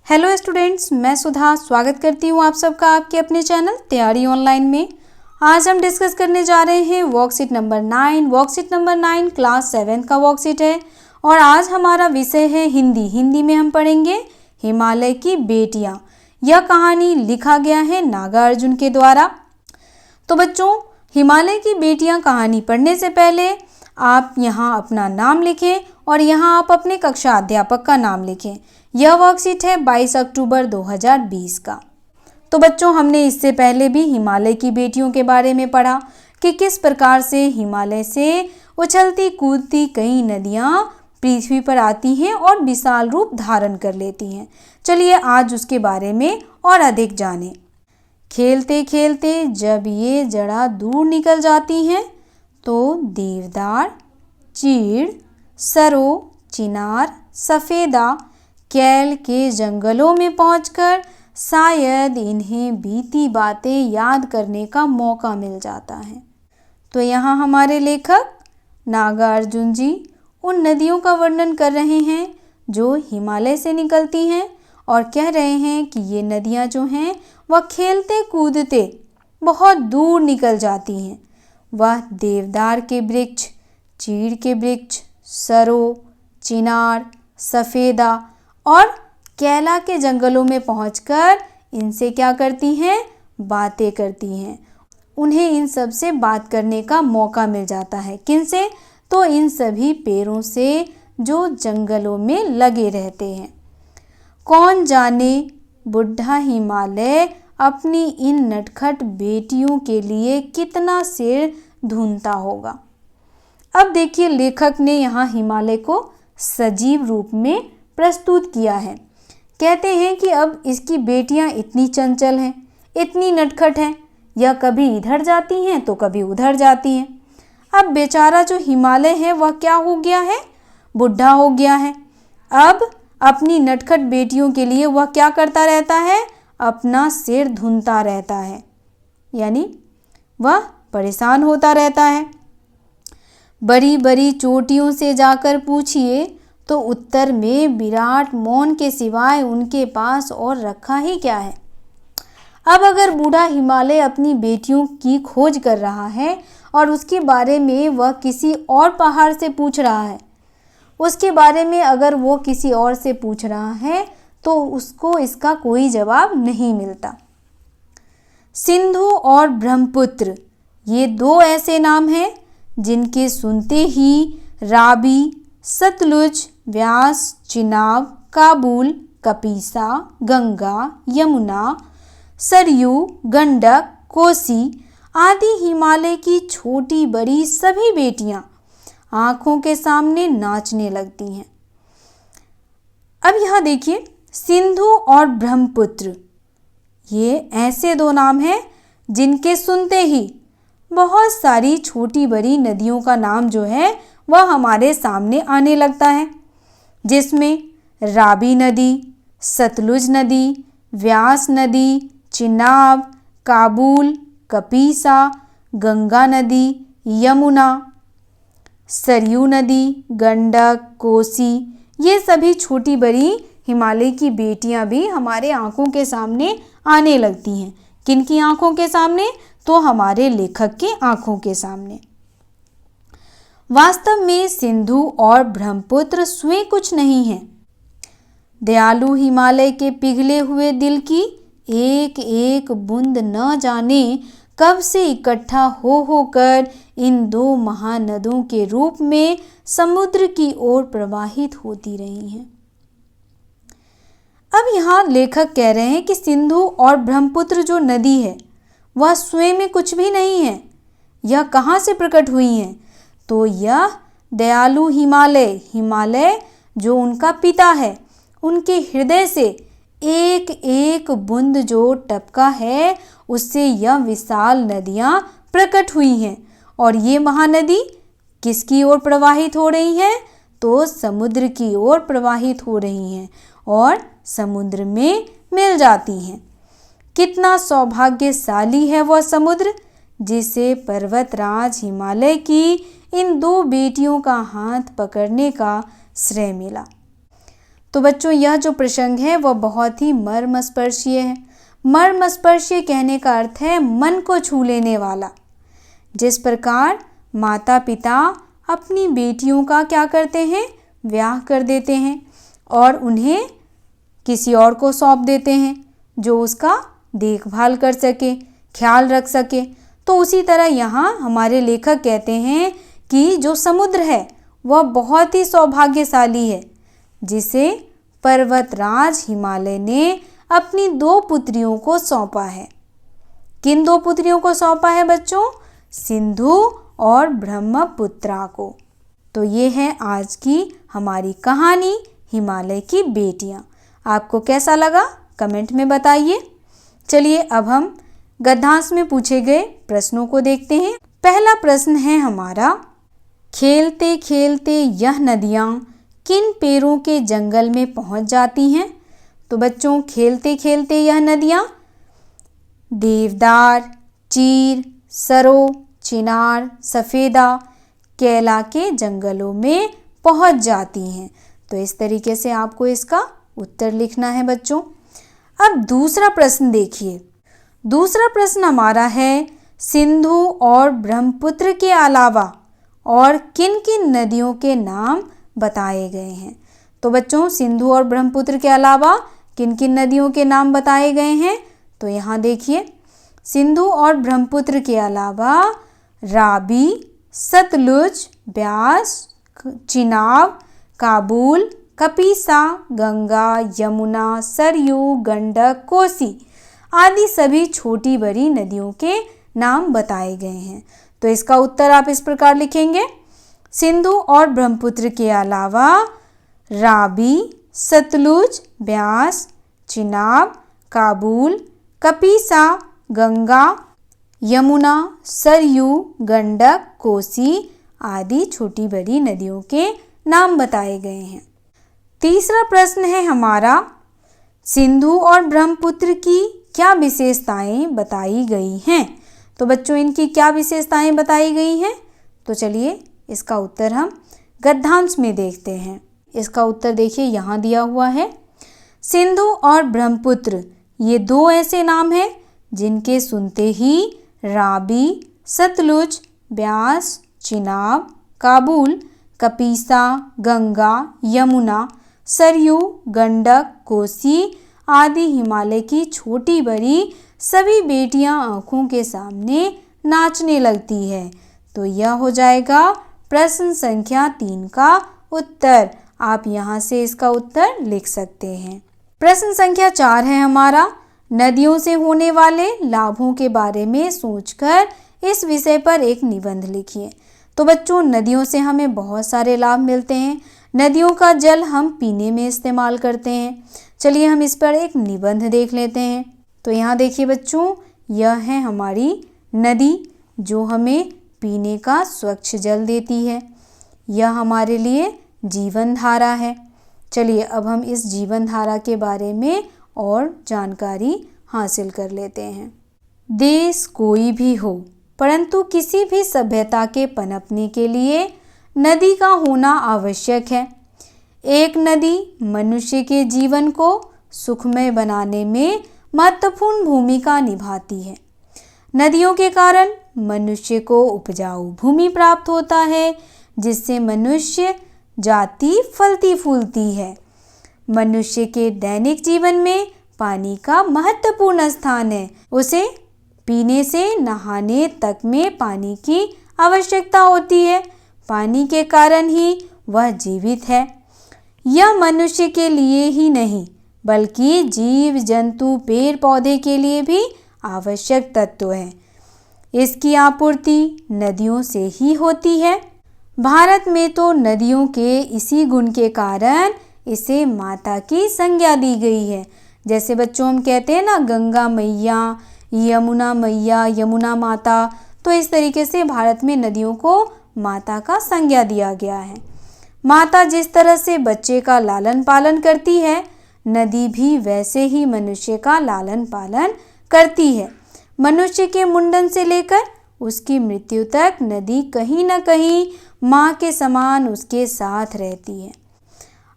Hello students, मैं सुधा स्वागत करती हूँ आप सबका आपके अपने चैनल तैयारी ऑनलाइन में। आज हम डिस्कस करने जा रहे हैं worksheet number 9। Worksheet number 9 class 7 का वर्कशीट है और आज हमारा विषय है हिंदी। हिंदी में हम पढ़ेंगे हिमालय की बेटियाँ। यह कहानी लिखा गया है नागार्जुन के द्वारा। तो बच्चों, हिमालय की बेटियाँ कहानी पढ़ने से पहले आप यहाँ अपना नाम लिखें और यहाँ आप अपने कक्षा अध्यापक का नाम लिखें। यह वर्कशीट है 22 अक्टूबर 2020 का। तो बच्चों, हमने इससे पहले भी हिमालय की बेटियों के बारे में पढ़ा कि किस प्रकार से हिमालय से उछलती कूदती कई नदियाँ पृथ्वी पर आती हैं और विशाल रूप धारण कर लेती हैं। चलिए आज उसके बारे में और अधिक जानें। खेलते खेलते जब ये जड़ा दूर निकल जाती हैं तो देवदार, चीड़, सरो, चिनार, सफ़ेदा, कैल के जंगलों में पहुंचकर शायद इन्हें बीती बातें याद करने का मौका मिल जाता है। तो यहाँ हमारे लेखक नागार्जुन जी उन नदियों का वर्णन कर रहे हैं जो हिमालय से निकलती हैं और कह रहे हैं कि ये नदियाँ जो हैं वह खेलते कूदते बहुत दूर निकल जाती हैं। वह देवदार के वृक्ष, चीड़ के वृक्ष, सरो, चिनार, सफ़ेदा और कैला के जंगलों में पहुंचकर इनसे क्या करती हैं? बातें करती हैं। उन्हें इन सब से बात करने का मौका मिल जाता है। किनसे? तो इन सभी पेड़ों से जो जंगलों में लगे रहते हैं। कौन जाने बुढ़ा हिमालय अपनी इन नटखट बेटियों के लिए कितना सिर धुनता होगा। अब देखिए, लेखक ने यहाँ हिमालय को सजीव रूप में प्रस्तुत किया है। कहते हैं कि अब इसकी बेटियाँ इतनी चंचल हैं, इतनी नटखट हैं, यह कभी इधर जाती हैं तो कभी उधर जाती हैं। अब बेचारा जो हिमालय है वह क्या हो गया है? बुढ़ा हो गया है। अब अपनी नटखट बेटियों के लिए वह क्या करता रहता है? अपना सिर धुनता रहता है, यानी वह परेशान होता रहता है। बड़ी बड़ी चोटियों से जाकर पूछिए तो उत्तर में विराट मौन के सिवाय उनके पास और रखा ही क्या है। अब अगर बूढ़ा हिमालय अपनी बेटियों की खोज कर रहा है और उसके बारे में वह किसी और पहाड़ से पूछ रहा है, उसके बारे में अगर वो किसी और से पूछ रहा है तो उसको इसका कोई जवाब नहीं मिलता। सिंधु और ब्रह्मपुत्र ये दो ऐसे नाम हैं जिनके सुनते ही रावी, सतलुज, व्यास, चिनाब, काबुल, कपीसा, गंगा, यमुना, सरयू, गंडक, कोसी आदि हिमालय की छोटी बड़ी सभी बेटियां आँखों के सामने नाचने लगती हैं। अब यहाँ देखिए, सिंधु और ब्रह्मपुत्र ये ऐसे दो नाम हैं जिनके सुनते ही बहुत सारी छोटी बड़ी नदियों का नाम जो है वह हमारे सामने आने लगता है, जिसमें रावी नदी, सतलुज नदी, व्यास नदी, चिनाब, काबुल, कपीसा, गंगा नदी, यमुना, सरयू नदी, गंडक, कोसी ये सभी छोटी बड़ी हिमालय की बेटियां भी हमारे आंखों के सामने आने लगती हैं। किनकी आंखों के सामने? तो हमारे लेखक की आंखों के सामने। वास्तव में सिंधु और ब्रह्मपुत्र स्वयं कुछ नहीं है। दयालु हिमालय के पिघले हुए दिल की एक एक बूंद न जाने कब से इकट्ठा होकर इन दो महानदों के रूप में समुद्र की ओर प्रवाहित होती रही हैं। अब यहाँ लेखक कह रहे हैं कि सिंधु और ब्रह्मपुत्र जो नदी है वह स्वयं में कुछ भी नहीं है। यह कहाँ से प्रकट हुई हैं? तो यह दयालु हिमालय जो उनका पिता है, उनके हृदय से एक एक बूंद जो टपका है उससे यह विशाल नदियाँ प्रकट हुई हैं। और ये महानदी किसकी ओर प्रवाहित हो रही हैं? तो समुद्र की ओर प्रवाहित हो रही हैं और समुद्र में मिल जाती हैं। कितना सौभाग्यशाली है वह समुद्र जिसे पर्वतराज हिमालय की इन दो बेटियों का हाथ पकड़ने का श्रेय मिला। तो बच्चों यह जो प्रसंग है वह बहुत ही मर्मस्पर्शीय है। मर्मस्पर्शीय कहने का अर्थ है मन को छू लेने वाला। जिस प्रकार माता पिता अपनी बेटियों का क्या करते हैं, ब्याह कर देते हैं और उन्हें किसी और को सौंप देते हैं जो उसका देखभाल कर सके, ख्याल रख सके। तो उसी तरह यहाँ हमारे लेखक कहते हैं कि जो समुद्र है वह बहुत ही सौभाग्यशाली है, जिसे पर्वतराज हिमालय ने अपनी 2 पुत्रियों को सौंपा है। किन 2 पुत्रियों को सौंपा है बच्चों? सिंधु और ब्रह्मपुत्रा को। तो ये है आज की हमारी कहानी हिमालय की बेटियां। आपको कैसा लगा कमेंट में बताइए। चलिए अब हम गद्यांश में पूछे गए प्रश्नों को देखते हैं। पहला प्रश्न है हमारा, खेलते खेलते यह नदियाँ किन पेड़ों के जंगल में पहुँच जाती हैं? तो बच्चों खेलते खेलते यह नदियाँ देवदार, चीर, सरो, चिनार, सफ़ेदा, केला के जंगलों में पहुँच जाती हैं। तो इस तरीके से आपको इसका उत्तर लिखना है बच्चों। अब दूसरा प्रश्न देखिए। दूसरा प्रश्न हमारा है, सिंधु और ब्रह्मपुत्र के अलावा और किन किन नदियों के नाम बताए गए हैं? तो बच्चों सिंधु और ब्रह्मपुत्र के अलावा किन किन नदियों के नाम बताए गए हैं? तो यहाँ देखिए, सिंधु और ब्रह्मपुत्र के अलावा रावी, सतलुज, ब्यास, चिनाब, काबुल, कपीसा, गंगा, यमुना, सरयू, गंडक, कोसी आदि सभी छोटी बड़ी नदियों के नाम बताए गए हैं। तो इसका उत्तर आप इस प्रकार लिखेंगे, सिंधु और ब्रह्मपुत्र के अलावा रावी, सतलुज, ब्यास, चिनाब, काबुल, कपीसा, गंगा, यमुना, सरयू, गंडक, कोसी आदि छोटी बड़ी नदियों के नाम बताए गए हैं। तीसरा प्रश्न है हमारा, सिंधु और ब्रह्मपुत्र की क्या विशेषताएं बताई गई हैं? तो बच्चों इनकी क्या विशेषताएं बताई गई हैं? तो चलिए इसका उत्तर हम गद्यांश में देखते हैं। इसका उत्तर देखिए यहाँ दिया हुआ है, सिंधु और ब्रह्मपुत्र ये 2 ऐसे नाम हैं जिनके सुनते ही रावी, सतलुज, ब्यास, चिनाब, काबुल, कपीसा, गंगा, यमुना, सरयू, गंडक, कोसी आदि हिमालय की छोटी बड़ी सभी बेटियां आँखों के सामने नाचने लगती है। तो यह हो जाएगा प्रश्न संख्या 3 का उत्तर। आप यहाँ से इसका उत्तर लिख सकते हैं। प्रश्न संख्या 4 है हमारा, नदियों से होने वाले लाभों के बारे में सोचकर इस विषय पर एक निबंध लिखिए। तो बच्चों नदियों से हमें बहुत सारे लाभ मिलते हैं। नदियों का जल हम पीने में इस्तेमाल करते हैं। चलिए हम इस पर एक निबंध देख लेते हैं। तो यहाँ देखिए बच्चों, यह है हमारी नदी जो हमें पीने का स्वच्छ जल देती है। यह हमारे लिए जीवन धारा है। चलिए अब हम इस जीवन धारा के बारे में और जानकारी हासिल कर लेते हैं। देश कोई भी हो, परंतु किसी भी सभ्यता के पनपने के लिए नदी का होना आवश्यक है। एक नदी मनुष्य के जीवन को सुखमय बनाने में महत्वपूर्ण भूमिका निभाती है। नदियों के कारण मनुष्य को उपजाऊ भूमि प्राप्त होता है, जिससे मनुष्य जाति फलती फूलती है। मनुष्य के दैनिक जीवन में पानी का महत्वपूर्ण स्थान है। उसे पीने से नहाने तक में पानी की आवश्यकता होती है। पानी के कारण ही वह जीवित है। यह मनुष्य के लिए ही नहीं बल्कि जीव जंतु पेड़ पौधे के लिए भी आवश्यक तत्व है। इसकी आपूर्ति नदियों से ही होती है। भारत में तो नदियों के इसी गुण के कारण इसे माता की संज्ञा दी गई है। जैसे बच्चों हम कहते हैं ना, गंगा मैया, यमुना मैया, यमुना माता, तो इस तरीके से भारत में नदियों को माता का संज्ञा दिया गया है। माता जिस तरह से बच्चे का लालन पालन करती है, नदी भी वैसे ही मनुष्य का लालन पालन करती है। मनुष्य के मुंडन से लेकर उसकी मृत्यु तक नदी कहीं न कहीं माँ के समान उसके साथ रहती है।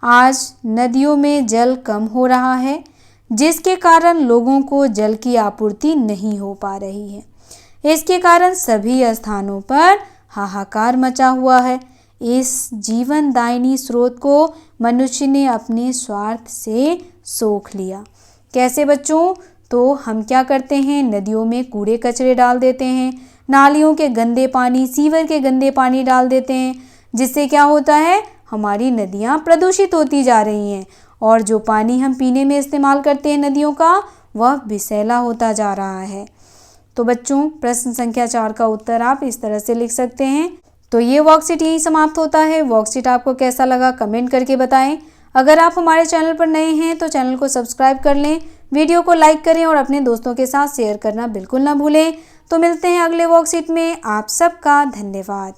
आज नदियों में जल कम हो रहा है, जिसके कारण लोगों को जल की आपूर्ति नहीं हो पा रही है। इसके कारण सभी स्थानों पर हाहाकार मचा हुआ है। इस जीवनदायिनी स्रोत को मनुष्य ने अपने स्वार्थ से सोख लिया। कैसे बच्चों? तो हम क्या करते हैं, नदियों में कूड़े कचरे डाल देते हैं, नालियों के गंदे पानी, सीवर के गंदे पानी डाल देते हैं, जिससे क्या होता है, हमारी नदियाँ प्रदूषित होती जा रही हैं और जो पानी हम पीने में इस्तेमाल करते हैं नदियों का, वह विषैला होता जा रहा है। तो बच्चों, प्रश्न संख्या 4 का उत्तर आप इस तरह से लिख सकते हैं। तो ये वर्कशीट यहीं समाप्त होता है। वर्कशीट आपको कैसा लगा कमेंट करके बताएं। अगर आप हमारे चैनल पर नए हैं तो चैनल को सब्सक्राइब कर लें, वीडियो को लाइक करें और अपने दोस्तों के साथ शेयर करना बिल्कुल ना भूलें। तो मिलते हैं अगले वर्कशीट में। आप सबका धन्यवाद।